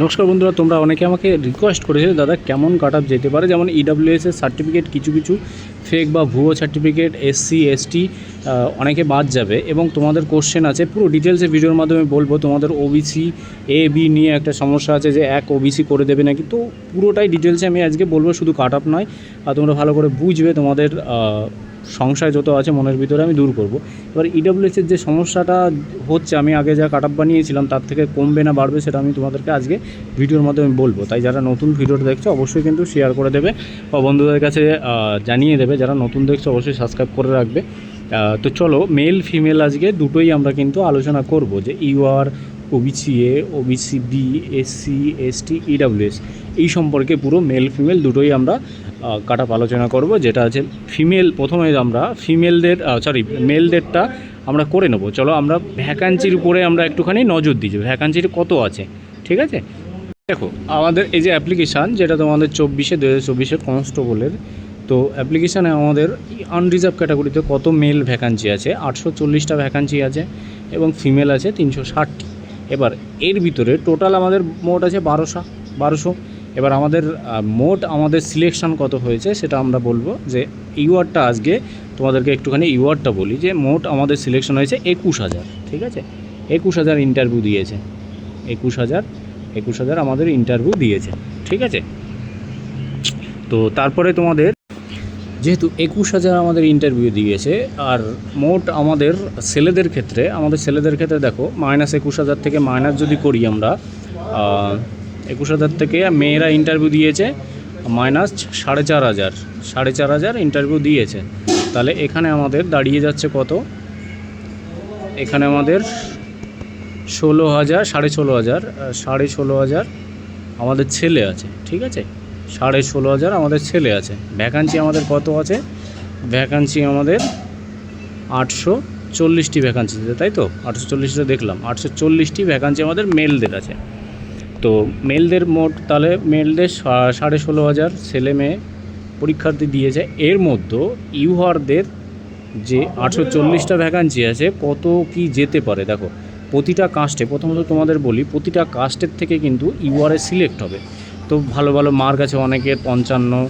নমস্কার বন্ধুরা, তোমরা অনেকে আমাকে রিকোয়েস্ট করেছিলে দাদা কেমন কাট অফ যেতে পারে, যেমন ইডাব্লিউএস এর সার্টিফিকেট কিছু কিছু ফেক বা ভুয়ো সার্টিফিকেট, এসসি এসটি অনেকে বাদ যাবে এবং তোমাদের কোশ্চেন আছে, পুরো ডিটেলসে ভিডিওর মাধ্যমে বলবো। তোমাদের ওবিসি এ বি নিয়ে একটা সমস্যা আছে যে এক ওবিসি করে দেবে নাকি, তো পুরোটাই ডিটেলসে আমি আজকে বলবো, শুধু কাট অফ নয়। আর তোমরা ভালো করে বুঝবে, তোমাদের সংশয় যত আছে মনের ভিতরে আমি দূর করব। এবার ইডাব্লিউএসের যে সমস্যাটা হচ্ছে, আমি আগে যা কাট অফ বানিয়েছিলাম তার থেকে কমবে না বাড়বে সেটা আমি তোমাদেরকে আজকে ভিডিওর মাধ্যমে বলবো। তাই যারা নতুন ভিডিওটা দেখছো অবশ্যই কিন্তু শেয়ার করে দেবে বা বন্ধুদের কাছে জানিয়ে দেবে। যারা নতুন দেখছো অবশ্যই সাবস্ক্রাইব করে রাখবে। তো চলো, মেল ফিমেল আজকে দুটোই আমরা কিন্তু আলোচনা করব, যে UR, OBC A, OBC B, SC ST, EWS এই সম্পর্কে পুরো মেল ফিমেল দুটোই আমরা কাট অফ আলোচনা করব। যেটা আছে ফিমেল, প্রথমে আমরা ফিমেলদের মেলদেরটা আমরা করে নেব। চলো আমরা ভ্যাকান্সির উপরে আমরা একটুখানি নজর দিই যে ভ্যাকান্সির কত আছে। ঠিক আছে, দেখো আমাদের এই যে অ্যাপ্লিকেশান, যেটা তোমাদের 2024 কনস্টেবলের, তো অ্যাপ্লিকেশানে আমাদের আনরিজার্ভ ক্যাটাগরিতে কত মেল ভ্যাকান্সি আছে, 840টা ভ্যাকান্সি আছে এবং ফিমেল আছে 360টি। এবার এর ভিতরে টোটাল আমাদের মোট আছে 1200। এবার আমাদের মোট আমাদের সিলেকশান কত হয়েছে সেটা আমরা বলবো। যে ইউআরটা আজকে তোমাদেরকে একটুখানি ইউআরটা বলি, যে মোট আমাদের সিলেকশন হয়েছে 21,000। ঠিক আছে, 21,000 ইন্টারভিউ দিয়েছে, 21,000 আমাদের ইন্টারভিউ দিয়েছে। ঠিক আছে, তো তারপরে তোমাদের যেহেতু 21,000 আমাদের ইন্টারভিউ দিয়েছে, আর মোট আমাদের ছেলেদের ক্ষেত্রে দেখো -21,000 থেকে মাইনাস যদি করি আমরা, 21,000 থেকে মেয়েরা ইন্টারভিউ দিয়েছে -4,500 ইন্টারভিউ দিয়েছে। তাহলে এখানে আমাদের দাঁড়িয়ে যাচ্ছে কত, এখানে আমাদের 16,000 আমাদের ছেলে আছে। ঠিক আছে, 16,500 আমাদের ছেলে আছে। ভ্যাকান্সি আমাদের কত আছে, ভ্যাকান্সি আমাদের 840টি ভ্যাকান্সি আছে, তাই তো 840টা দেখলাম, 840টি ভ্যাকান্সি আমাদের মেলদের আছে। তো মেলদের মোট, তাহলে মেলদের 16,500 ছেলে মেয়ে পরীক্ষার্থী দিয়েছে। এর মধ্যে ইউআরদের যে 840টা ভ্যাকান্সি আছে, কত কি যেতে পারে দেখো। প্রতিটা কাস্টে, প্রথমত তোমাদের বলি, প্রতিটা কাস্টের থেকে কিন্তু ইউআরএ সিলেক্ট হবে। তো ভালো ভালো মার্ক আছে অনেকের, 55,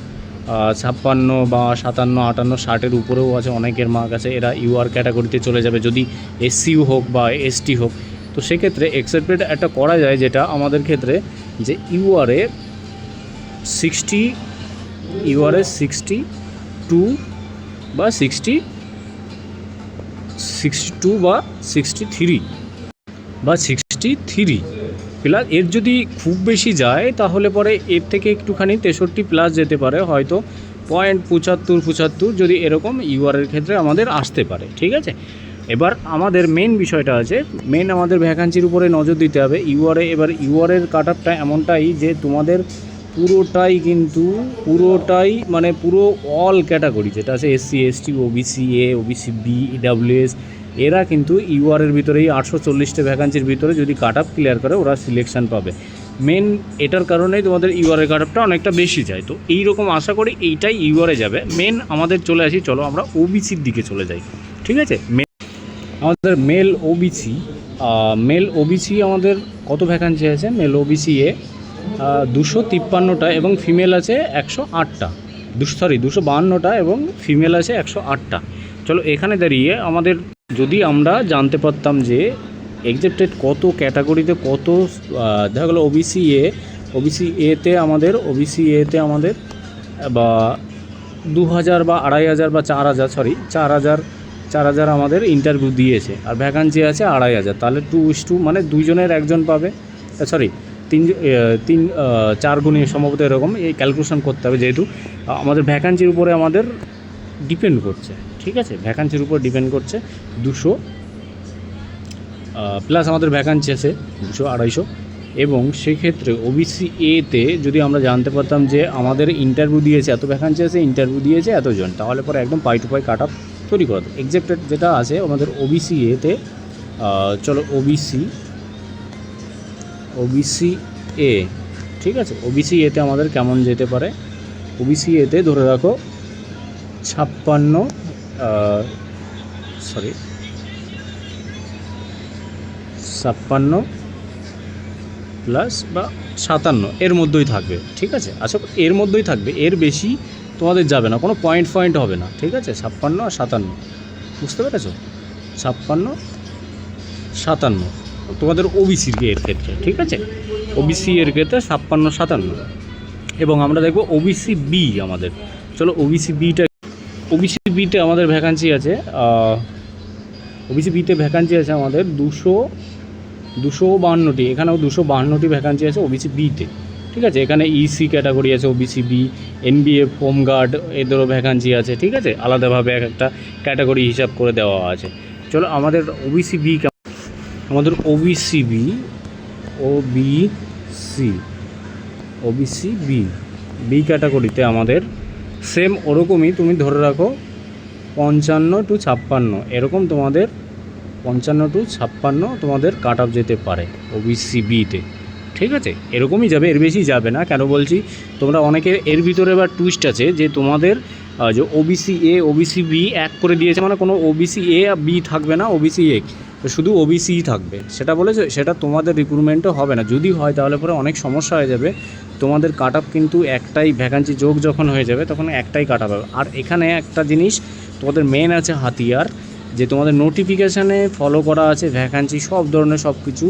56 বা 57, 58, 60-এর উপরেও আছে অনেকের মার্ক আছে। এরা ইউআর ক্যাটাগরিতে চলে যাবে, যদি এসসিউ হোক বা এসটি হোক। তো সেক্ষেত্রে এক্সেপ্টেড একটা করা যায়, যেটা আমাদের ক্ষেত্রে, যে ইউআরএ 62 বা 63 প্লাস। এর যদি খুব বেশি যায় তাহলে পরে এর থেকে একটুখানি 63+ যেতে পারে, হয়তো 75 যদি এরকম ইউআরের ক্ষেত্রে আমাদের আসতে পারে। ঠিক আছে, এবার আমাদের মেন বিষয়টা আছে, আমাদের ভ্যাকান্সির উপরে নজর দিতে হবে ইউআরএ। এবার ইউআরের কাট অফটা এমনটাই যে তোমাদের পুরোটাই মানে পুরো অল ক্যাটাগরি যেটা আছে, SC ST, OBC A, OBC B, EWS, এরা কিন্তু ইউআরের ভিতরেই 840টা ভ্যাকান্সির ভিতরে যদি কাট অফ ক্লিয়ার করে ওরা সিলেকশান পাবে। মেন এটার কারণেই তোমাদের ইউআরের কাট অফটা অনেকটা বেশি যায়। তো এইরকম আশা করি এইটাই ইউআরে যাবে। মেন আমাদের চলে আসি, চলো আমরা ওবিসির দিকে চলে যাই। ঠিক আছে, আমাদের মেল ওবিসি আমাদের কত ভ্যাকান্সি আছে, মেল ওবিসি এ 253টা এবং ফিমেল আছে 108টা, 252টা এবং ফিমেল আছে 108টা। চলো এখানে দাঁড়িয়ে আমাদের যদি আমরা জানতে পারতাম যে এক্সেপ্টেড কত ক্যাটাগরিতে কত, দেখা গেলো ওবিসি এতে আমাদের বা 2,000 বা 2,500 বা 4,000 আমাদের ইন্টারভিউ দিয়েছে, আর ভ্যাকান্সি আছে 2,500, তাহলে 2:2 মানে দুইজনের একজন পাবে, 4 গুণে সম্ভবত এরকম এই ক্যালকুলেশন করতে হবে, যেহেতু আমাদের ভ্যাকান্সির উপরে আমাদের ডিপেন্ড করছে। ঠিক আছে, ভ্যাকান্সির উপর ডিপেন্ড করছে। 200 প্লাস আমাদের ভ্যাকান্সি আছে 200-250, এবং সেক্ষেত্রে ওবিসি এতে যদি আমরা জানতে পারতাম যে আমাদের ইন্টারভিউ দিয়েছে এত ভ্যাকান্সি আছে, ইন্টারভিউ দিয়েছে এতজন, তাহলে পরে একদম পাই টু পাই কাট অফ তৈরি করা। এক্সেপ্টেড যেটা আছে আমাদের ওবিসি এতে, চলো ওবিসি এ, ঠিক আছে, ওবিসি এতে আমাদের কেমন যেতে পারে, ওবিসি এতে ধরে রাখো 56 প্লাস বা 57 এর মধ্যেই থাকবে, ঠিক আছে? আচ্ছা, এর মধ্যেই থাকবে, এর বেশি তোমাদের যাবে না, কোনো পয়েন্ট হবে না, ঠিক আছে? 56 আর 57, বুঝতে পেরেছো? 56, 57 তোমাদের ওবিসি এর ক্ষেত্রে, ঠিক আছে? ওবিসি এর ক্ষেত্রে 56, 57। এবং আমরা দেখব ওবিসি বি আমাদের। চলো ওবিসি বিতে আমাদের ভ্যাকান্সি আছে, ওবিসি বিতে ভ্যাকান্সি আছে আমাদের 252টি, এখানেও 252টি ভ্যাকান্সি আছে ওবিসি বিতে, ঠিক আছে? এখানে ইসি ক্যাটাগরি আছে ওবিসি বি, এনবিএফ, হোমগার্ড এদেরও ভ্যাকান্সি আছে, ঠিক আছে? আলাদাভাবে একটা ক্যাটাগরি হিসাব করে দেওয়া আছে। চলো আমাদের ওবিসি বি, আমাদের ওবিসি বি ক্যাটাগরিতে আমাদের সেম ওরকমই, তুমি ধরে রাখো 55 to 56 এরকম তোমাদের 55 to 56 তোমাদের কাট অফ যেতে পারে ওবিসি বিতে, ঠিক আছে? এরকমই যাবে, এর বেশি যাবে না। কেন বলছি, তোমরা অনেকে এর ভিতরে এবার টুইস্ট আছে যে তোমাদের যে ওবিসি এ ওবিসি বি এক করে দিয়েছে, মানে কোনো ওবিসি এ বি থাকবে না, ওবিসি এ শুধু ওবিসিই থাকবে, সেটা বলেছে। সেটা তোমাদের রিক্রুটমেন্টও হবে না, যদি হয় তাহলে পরে অনেক সমস্যা হয়ে যাবে। তোমাদের কাট অফ কিন্তু একটাই, ভ্যাকান্সি যোগ যখন হয়ে যাবে তখন একটাই কাট অফ হবে। আর এখানে একটা জিনিস তোমাদের মেন আছে হাতিয়ার, যে তোমাদের নোটিফিকেশানে ফলো করা আছে ভ্যাকান্সি সব ধরনের সব কিছু,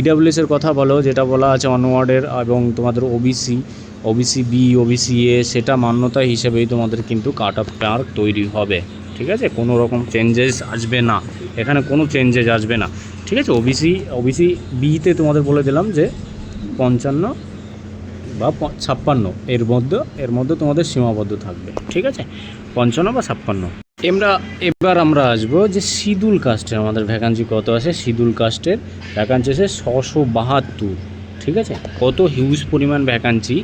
ইডাব্লিউএসের কথা বলো, যেটা বলা আছে অনওয়ার্ডের, এবং তোমাদের ওবিসি বি, ওবিসি এ, সেটা মান্যতা হিসেবেই তোমাদের কিন্তু কাট অফ মার্ক তৈরি হবে, ঠিক আছে? কোনো রকম চেঞ্জেস আসবে না, এখানে কোনো চেঞ্জেস আসবে না, ঠিক আছে? ওবিসি বিতে তোমাদের বলে দিলাম যে 55 বা 56 এর মধ্যে তোমাদের সীমাবদ্ধ থাকবে, ঠিক আছে? 55 বা 56। এবার আমরা আসবো যে শিডিউল কাস্টের আমাদের ভ্যাকান্সি কত আছে। শিডিউল কাস্টের ভ্যাকান্সি আছে 672, ঠিক আছে? কত হিউজ পরিমাণ ভ্যাকান্সি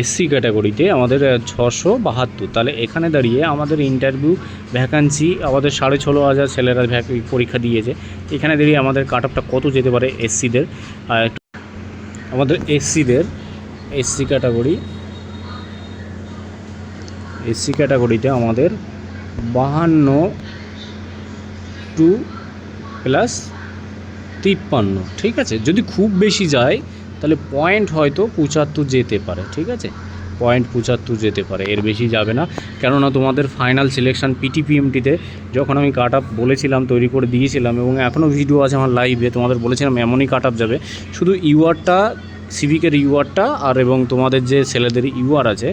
এসসি ক্যাটাগরিতে আমাদের 672। তাহলে এখানে দাঁড়িয়ে আমাদের ইন্টারভিউ ভ্যাকান্সি আমাদের 16,500 ছেলেরা পরীক্ষা দিয়েছে, এখানে দাঁড়িয়ে আমাদের কাট অফটা কত যেতে পারে এসসিদের। আমাদের এসসি ক্যাটাগরিতে আমাদের 52 টু প্লাস 53, ঠিক আছে? যদি খুব বেশি যায় তাহলে পয়েন্ট হয়তো 75 যেতে পারে, ঠিক আছে? পয়েন্ট 75 যেতে পারে, এর বেশি যাবে না। কেননা তোমাদের ফাইনাল সিলেকশান পিটিপিএমটিতে যখন আমি কাট অফ বলেছিলাম, তৈরি করে দিয়েছিলাম, এবং এখনও ভিডিও আছে আমার লাইভে, তোমাদের বলেছিলাম এমনই কাট অফ যাবে। শুধু ইউআরটা, সিভিকের ইউআরটা আর এবং তোমাদের যে ছেলেদের ইউআর আছে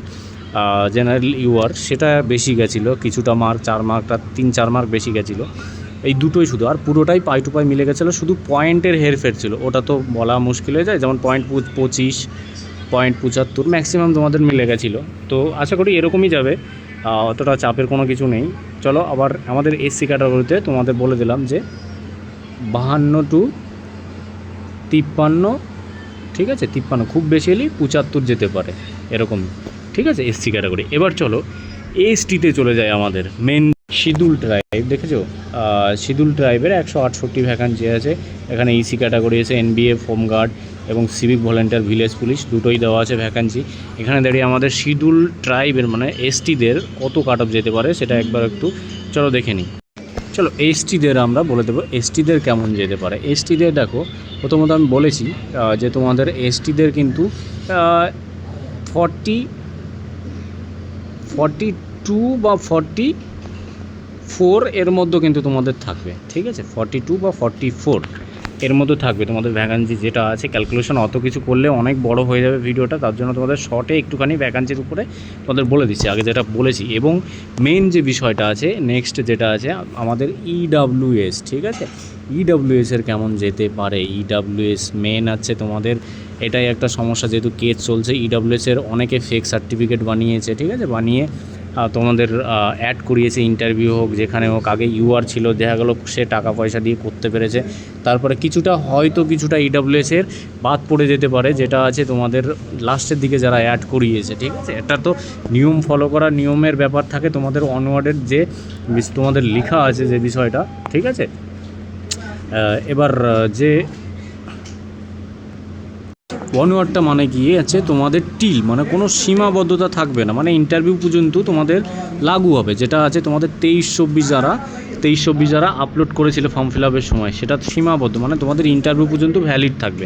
জেনারেল ইউআর, সেটা বেশি গেছিলো কিছুটা মার্ক, 4 মার্কটা 3-4 মার্ক বেশি গেছিলো, এই দুটোই শুধু। আর পুরোটাই পাই টু পাই মিলে গেছিলো, শুধু পয়েন্টের হেরফের ছিল, ওটা তো বলা মুশকিল হয়ে যায়। যেমন পয়েন্ট 25, পয়েন্ট 75 ম্যাক্সিমাম তোমাদের মিলে গেছিলো। তো আশা করি এরকমই যাবে, অতটা চাপের কোনো কিছু নেই। চলো আবার আমাদের এসসি ক্যাটাগরিতে তোমাদের বলে দিলাম যে 52 টু 53, ঠিক আছে? 53 খুব বেশি হলেই 75 যেতে পারে, এরকমই, ঠিক আছে? SC category. এবার চলো এসটিতে চলে যায় আমাদের মেন শিডিউল ট্রাইব। দেখেছো, শিডিউল ট্রাইবের 168 ভ্যাকান্সি আছে। এখানে ইসি ক্যাটাগরি আছে, এনবিএফ, হোমগার্ড এবং সিভিক ভলেন্টিয়ার, ভিলেজ পুলিশ দুটোই দেওয়া আছে ভ্যাকান্সি। এখানে দাঁড়িয়ে আমাদের শিডিউল ট্রাইবের মানে এসটিদের কত কাট অফ যেতে পারে সেটা একবার একটু চলো দেখে নিই। চলো এসটিদের আমরা বলে দেবো এসটিদের কেমন যেতে পারে। এসটিদের দেখো, প্রথমত আমি বলেছি যে তোমাদের এসটিদের কিন্তু 42 বা 44 এর মধ্যে কিন্তু তোমাদের থাকবে, ঠিক আছে? 42 বা 44 এর মধ্যে থাকবে তোমাদের ভ্যাকান্সি যেটা আছে। ক্যালকুলেশন অত কিছু করলে অনেক বড় হয়ে যাবে ভিডিওটা, তার জন্য তোমাদের শর্টে একটুখানি ভ্যাকান্সির উপরে তোমাদের বলে দিচ্ছি, আগে যেটা বলেছি। এবং মেন যে বিষয়টা আছে, নেক্সট যেটা আছে আমাদের ইডাব্লিউএস, ঠিক আছে? ইডাব্লিউএসের কেমন যেতে পারে। ইডাব্লিউএস মেন আছে তোমাদের, এটাই একটা সমস্যা, যেহেতু কেস চলছে। ইডাব্লিউএসের অনেকে ফেক সার্টিফিকেট বানিয়েছে, ঠিক আছে? বানিয়ে তোমাদের অ্যাড করিয়েছে, ইন্টারভিউ হোক যেখানে হোক। আগে ইউআর ছিল, দেখা গেলো সে টাকা পয়সা দিয়ে করতে পেরেছে, তারপরে কিছুটা ইডাব্লিউএসের বাদ পড়ে যেতে পারে, যেটা আছে তোমাদের লাস্টের দিকে যারা অ্যাড করিয়েছে, ঠিক আছে? এটা তো নিয়ম ফলো করা, নিয়মের ব্যাপার থাকে তোমাদের অনওয়ার্ডের যে তোমাদের লেখা আছে যে বিষয়টা, ঠিক আছে? এবার যে অনওয়ার্ডটা মানে কি আছে তোমাদের টিল, মানে কোনো সীমাবদ্ধতা থাকবে না, মানে ইন্টারভিউ পর্যন্ত তোমাদের লাগু হবে, যেটা আছে তোমাদের 23-24 যারা 23-24 যারা আপলোড করেছিল ফর্ম ফিল আপের সময়, সেটা সীমাবদ্ধ, মানে তোমাদের ইন্টারভিউ পর্যন্ত ভ্যালিড থাকবে,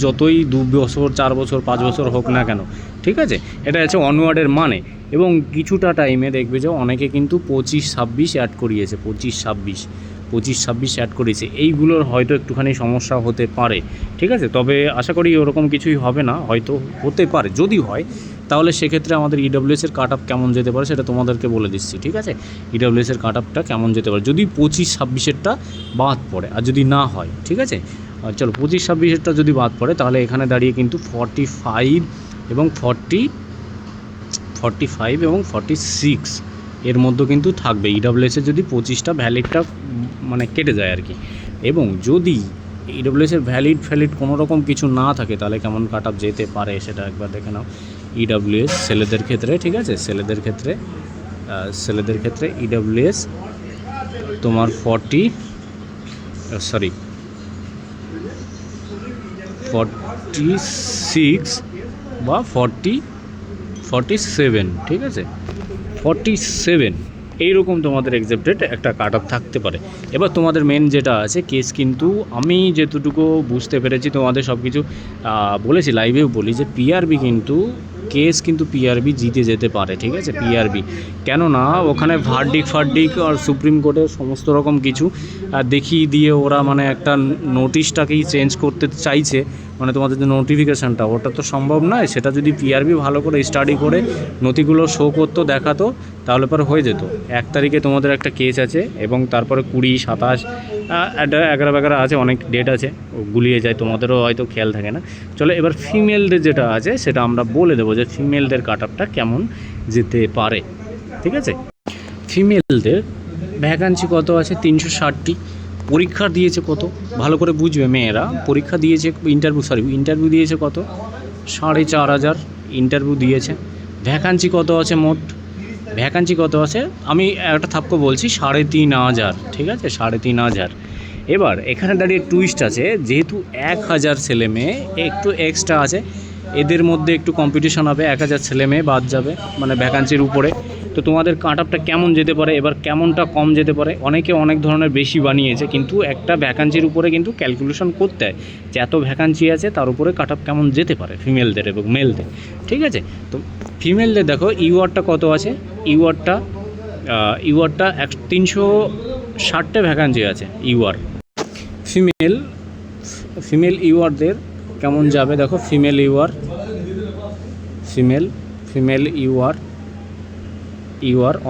যতই 2 বছর 4 বছর 5 বছর হোক না কেন, ঠিক আছে। এটা হচ্ছে অনওয়ার্ডের মানে। এবং কিছুটা টাইমে দেখবে যে অনেকে কিন্তু 25-26 অ্যাড করিয়েছে, 25-26 অ্যাড করেছে, এইগুলোর হয়তো একটুখানি সমস্যা হতে পারে, ঠিক আছে। তবে আশা করি ওরকম কিছুই হবে না, হয়তো হতে পারে, যদি হয় তাহলে সেক্ষেত্রে আমাদের ইডব্লিউএসের কাট আপ কেমন যেতে পারে সেটা তোমাদেরকে বলে দিচ্ছি, ঠিক আছে। ইডব্লিউএসের কাট আপটা কেমন যেতে পারে যদি 25-26-এরটা বাদ পড়ে, আর যদি না হয়, ঠিক আছে। চলো 25-26-এরটা যদি বাদ পড়ে তাহলে এখানে দাঁড়িয়ে কিন্তু 45 এবং 46 এর মধ্যে কিন্তু থাকবে ইডব্লিউএসের, যদি 25টা ভ্যালিডটা মানে কেটে যায় আর কি। এবং যদি ইডব্লিউএসের ভ্যালিড কোনো রকম কিছু না থাকে তাহলে কেমন কাট আপ যেতে পারে সেটা একবার দেখে নাও। ইডব্লিউএস ছেলেদের ক্ষেত্রে, ঠিক আছে, ছেলেদের ক্ষেত্রে ইডব্লিউএস তোমার 46 বা 47, ঠিক আছে, 47 এইরকম তোমাদের এক্সেপ্টেড একটা কাট আপ থাকতে পারে। এবার তোমাদের মেন যেটা আছে কেস, কিন্তু আমি যেটুকু বুঝতে পেরেছি তোমাদের সব কিছু বলেছি, লাইভেও বলি যে পিআরবি কিন্তু কেস কিন্তু পিআরবি জিতে যেতে পারে, ঠিক আছে। পিআরবি কেননা ওখানে ভার্ডিক আর সুপ্রিম কোর্টের সমস্ত রকম কিছু দেখিয়ে দিয়ে ওরা মানে একটা নোটিশটাকেই চেঞ্জ করতে চাইছে, মানে তোমাদের যে নোটিফিকেশানটা ওটা তো সম্ভব নয়। সেটা যদি পিআরবি ভালো করে স্টাডি করে নথিগুলো শো করতো, দেখাতো, তাহলে পরে হয়ে যেত। 1 তারিখে তোমাদের একটা কেস আছে এবং তারপরে 20, 27, 11 আছে, অনেক ডেট আছে, গুলিয়ে যায়, তোমাদেরও হয়তো খেয়াল থাকে না। চলো এবার ফিমেলদের যেটা আছে সেটা আমরা বলে দেবো যে ফিমেলদের কাট আপটা কেমন যেতে পারে, ঠিক আছে। ফিমেলদের ভ্যাকান্সি কত আছে? 360টি। পরীক্ষা দিয়েছে কত ভালো করে বুঝবে মেয়েরা, পরীক্ষা দিয়েছে ইন্টারভিউ দিয়েছে কত? 4,500 ইন্টারভিউ দিয়েছে। ভ্যাকান্সি কত আছে মোট? ভ্যাকান্সি কত আছে আমি একটা থাপ্পো বলছি, 3,500, ঠিক আছে, 3,500। এবার এখানে দাঁড়িয়ে টুইস্ট আছে, যেহেতু 1,000 ছেলে মেয়ে একটু এক্সট্রা আছে, এদের মধ্যে একটু কম্পিটিশন হবে, 1,000 ছেলে মেয়ে বাদ যাবে মানে ভ্যাকান্সির উপরে। তো তোমাদের কাট আপটা কেমন যেতে পারে, এবার কেমনটা কম যেতে পারে, অনেকে অনেক ধরনের বেশি বানিয়েছে, কিন্তু একটা ভ্যাকান্সির উপরে কিন্তু ক্যালকুলেশন করতে হয় যে এত ভ্যাকান্সি আছে, তার উপরে কাট আপ কেমন যেতে পারে ফিমেলদের এবং মেলদের, ঠিক আছে। তো ফিমেলদের দেখো ইউআরটা কত আছে, ইউআরটা 360টা ভ্যাকান্সি আছে ইউআর। ফিমেল ইউআরদের কেমন যাবে দেখো, ফিমেল ইউআর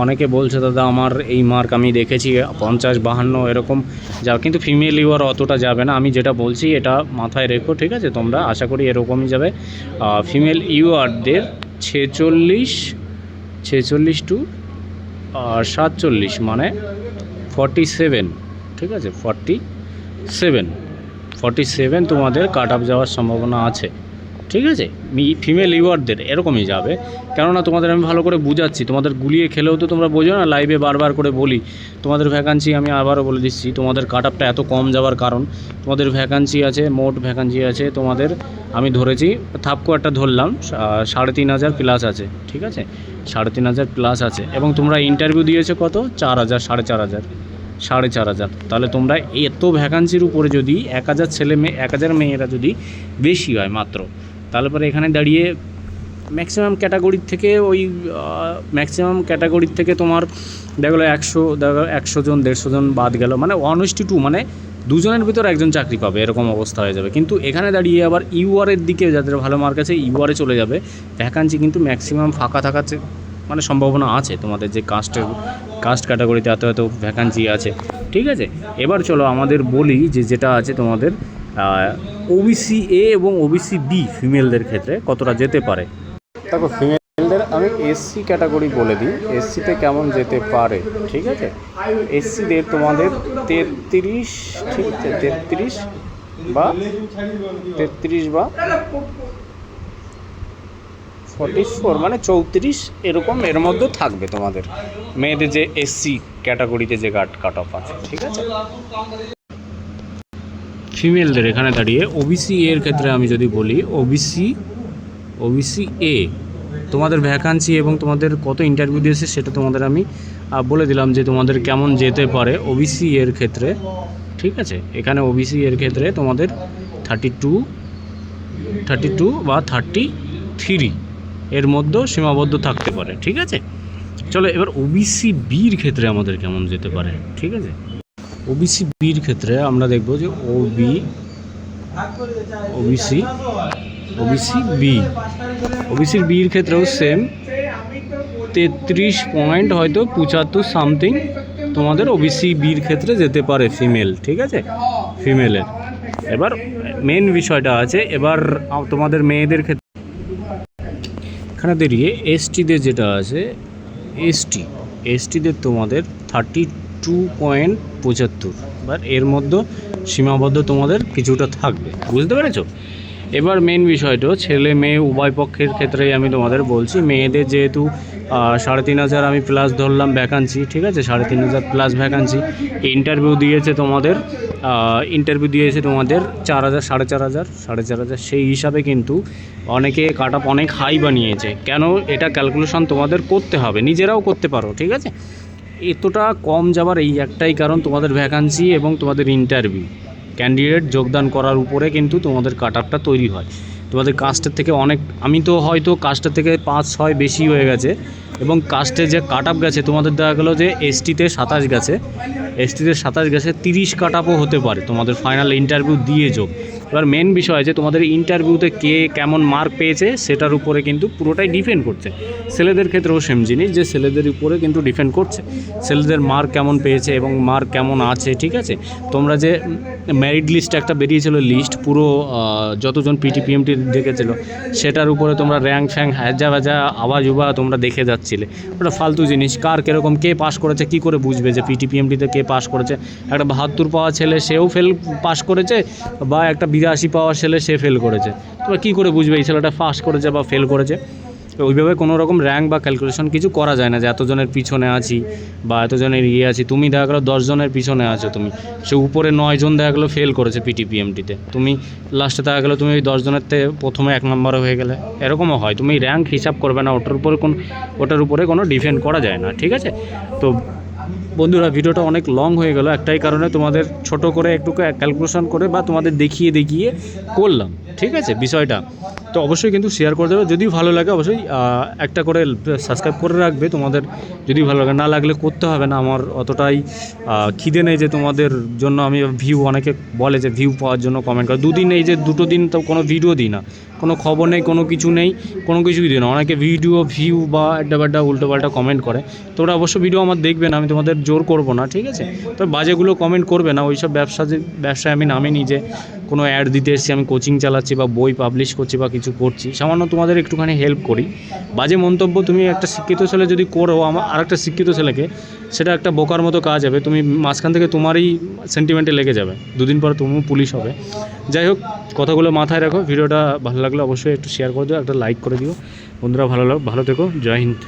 অনেকে বলছে দাদা আমার এই মার্ক আমি দেখেছি 50-52 এরকম যাও, কিন্তু ফিমেল ইউআর অতটা যাবে না, আমি যেটা বলছি এটা মাথায় রেখো, ঠিক আছে। তোমরা আশা করি এরকমই যাবে। ফিমেল ইউআরদের 46 টু 47 মানে 47, ঠিক আছে, 47 তোমাদের কাট আপ যাওয়ার সম্ভাবনা আছে, ঠিক আছে। ফিমেল ইউআরদের এরকমই যাবে, কেননা তোমাদের আমি ভালো করে বুঝাচ্ছি, তোমাদের গুলিয়ে খেলেও তো তোমরা বোঝো না, লাইভে বারবার করে বলি তোমাদের ভ্যাকান্সি, আমি আবারও বলে দিচ্ছি তোমাদের কাট আপটা এত কম যাওয়ার কারণ তোমাদের ভ্যাকান্সি আছে, মোট ভ্যাকান্সি আছে তোমাদের, আমি ধরেছি থাপকো একটা ধরলাম 3,500 প্লাস আছে, ঠিক আছে, 3,500 প্লাস আছে। এবং তোমরা ইন্টারভিউ দিয়েছো কত? 4,000, 4,500, তাহলে তোমরা এত ভ্যাকান্সির উপরে যদি 1,000 মেয়েরা যদি বেশি হয় মাত্র, তাহলে পরে এখানে দাঁড়িয়ে ম্যাক্সিমাম ক্যাটাগরির থেকে তোমার দেখলো 100 জন 150 জন বাদ গেল, মানে 1:2, মানে 2 জনের ভিতর 1 জন চাকরি পাবে, এরকম অবস্থা হয়ে যাবে। কিন্তু এখানে দাঁড়িয়ে আবার ইউআরের দিকে যাদের ভালো মার্ক আছে ইউআরে চলে যাবে, ভ্যাকান্সি কিন্তু ম্যাক্সিমাম ফাঁকা থাকার মানে সম্ভাবনা আছে, তোমাদের যে কাস্ট ক্যাটাগরিতে এত ভ্যাকান্সি আছে, ঠিক আছে। এবার চলো আমাদের বলি যেটা আছে তোমাদের ওবিসি এ এবং ওবিসি বি ফিমেলদের ক্ষেত্রে কতটা যেতে পারে। দেখো ফিমেলদের আমি এসসি ক্যাটাগরি বলে দিই, এসসিতে কেমন যেতে পারে, ঠিক আছে। এসসিদের তোমাদের 33, ঠিক আছে, 33 বা 44 মানে 34 এরকম এর মধ্যে থাকবে তোমাদের মেয়েদের যে এসসি ক্যাটাগরিতে যে কাট অফ আছে, ঠিক আছে। ফিমেলদের এখানে দাঁড়িয়ে ওবিসি এর ক্ষেত্রে আমি যদি বলি, ওবিসি এ তোমাদের ভ্যাকান্সি এবং তোমাদের কত ইন্টারভিউ দিয়েছে সেটা তোমাদের আমি বলে দিলাম যে তোমাদের কেমন যেতে পারে ওবিসি এর ক্ষেত্রে। ঠিক আছে, এখানে ওবিসি এর ক্ষেত্রে তোমাদের 32 বা 33 এর মধ্যেও সীমাবদ্ধ থাকতে পারে। ঠিক আছে, চলো এবার ওবিসি বির ক্ষেত্রে আমাদের কেমন যেতে পারে। ঠিক আছে, ওবিসি বির ক্ষেত্রে আমরা দেখব যে ওবিসি বির ক্ষেত্রেও সেম 33.75 সামথিং তোমাদের ওবিসি বির ক্ষেত্রে যেতে পারে ফিমেল। ঠিক আছে, ফিমেলের এবার মেন বিষয়টা আছে, এবার তোমাদের মেয়েদের ক্ষেত্রে এখানে দাঁড়িয়ে এসটিদের যেটা আছে, এসটিদের তোমাদের 32.75, এবার এর মধ্যে সীমাবদ্ধ তোমাদের কিছুটা থাকবে, বুঝতে পেরেছো? এবার মেন বিষয়টা ছেলে মেয়ে উভয় পক্ষের ক্ষেত্রেই আমি তোমাদের বলছি। মেয়েদের যেহেতু 3,500 আমি প্লাস ধরলাম ভ্যাকান্সি, ঠিক আছে, 3,500 প্লাস ভ্যাকান্সি। ইন্টারভিউ দিয়েছে তোমাদের 4,000, 4,500, সেই হিসাবে কিন্তু অনেকে কাট আপ অনেক হাই বানিয়েছে। কেন এটা ক্যালকুলেশন তোমাদের করতে হবে, নিজেরাও করতে পারো। ঠিক আছে, এতটা কম যাবার এই একটাই কারণ, তোমাদের ভ্যাকান্সি এবং তোমাদের ইন্টারভিউ ক্যান্ডিডেট যোগদান করার উপরে কিন্তু তোমাদের কাট আপটা তৈরি হয়। তোমাদের কাস্টের থেকে অনেক, আমি তো হয়তো কাস্টের থেকে 5-6 বেশি হয়ে গেছে, এবং কাস্টে যে কাট আপ গেছে তোমাদের দেখা গেলো যে এসটিতে 27 গেছে, 30 কাট আপও হতে পারে তোমাদের ফাইনাল ইন্টারভিউ দিয়ে যোগ। এবার মেন বিষয় যে তোমাদের ইন্টারভিউতে কে কেমন মার্ক পেয়েছে সেটার উপরে কিন্তু পুরোটাই ডিপেন্ড করছে। ছেলেদের ক্ষেত্রেও সেম জিনিস, যে ছেলেদের উপরে কিন্তু ডিপেন্ড করছে ছেলেদের মার্ক কেমন পেয়েছে এবং মার্ক কেমন আছে। ঠিক আছে, তোমরা যে মেরিট লিস্ট একটা বেরিয়েছিল, লিস্ট পুরো যতজন পিটিপিএমটি দেখেছিল সেটার উপরে তোমরা র্যাঙ্ক ফ্যাঙ্ক হ্যাজা আওয়াজ উবা তোমরা দেখে যাচ্ছিলে, ওটা ফালতু জিনিস। কার কীরকম কে পাস করেছে কী করে বুঝবে যে পিটিপিএমটিতে কে পাস করেছে? একটা 72 পাওয়া ছেলে সেও পাস করেছে, বা একটা 82 পাওয়া ছেলে সে ফেল করেছে, তোমরা কী করে বুঝবে এই ছেলেটা পাস করেছে বা ফেল করেছে? ওইভাবে কোনো রকম র্যাঙ্ক বা ক্যালকুলেশন কিছু করা যায় না যে এতজনের পিছনে আছি বা এতজনের আছি। তুমি দেখা গেলো 10 জনের পিছনে আছো, তুমি সে উপরে 9 জন দেখা গেলো ফেল করেছে পিটিপিএমটিতে, তুমি লাস্টে দেখা গেলো তুমি ওই 10 জনের থেকে প্রথমে 1 নম্বরে হয়ে গেলে, এরকমও হয়। তুমি র্যাঙ্ক হিসাব করবে না, ওটার উপরে কোনো ডিফেন্ড করা যায় না। ঠিক আছে, তো বন্ধুরা ভিডিওটা অনেক লং হয়ে গেল একটাই কারণে, তোমাদের ছোট করে একটু ক্যালকুলেশন করে বা তোমাদের দেখিয়ে করলাম। ঠিক আছে বিষয়টা, তো অবশ্যই কিন্তু শেয়ার করে দেবে। যদি ভালো লাগে অবশ্যই একটা করে সাবস্ক্রাইব করে রাখবে তোমাদের, যদি ভালো লাগে। না লাগলে করতে হবে না, আমার অতটাই খিদে নেই যে তোমাদের জন্য আমি ভিউ, অনেকে বলে যে ভিউ পাওয়ার জন্য কমেন্ট করে, 2 দিন এই যে 2 দিন তো কোনো ভিডিও দিই না, কোনো খবর নেই, কোনো কিছু নেই, কোনো কিছুই দিই না। অনেকে ভিউ বা আড্ডা উল্টোপাল্টা কমেন্ট করে, তোমরা অবশ্য ভিডিও আমার দেখবে না, আমি তোমাদের জোর করবো না। ঠিক আছে, তো বাজেগুলো কমেন্ট করবে না। ওইসব ব্যবসায় আমি নামিনি যে কোনো অ্যাড দিতে এসেছি, আমি কোচিং চালাচ্ছি বা বই পাবলিশ করছি বা কিছু করছি, সামান্য তোমাদের একটুখানি হেল্প করি। বাজে মন্তব্য তুমি একটা শিক্ষিত ছেলে যদি করো আরেকটা শিক্ষিত ছেলেকে, সেটা একটা বোকার মতো কাজ হবে। তুমি মাঝখান থেকে তোমারই সেন্টিমেন্টে লেগে যাবে, 2 দিন পরে তুমিও পুলিশ হবে। যাই হোক, কথাগুলো মাথায় রাখো। ভিডিওটা ভালো লাগলে অবশ্যই একটু শেয়ার করে দিও, একটা লাইক করে দিও। বন্ধুরা ভালো থেকো, জয় হিন্দ।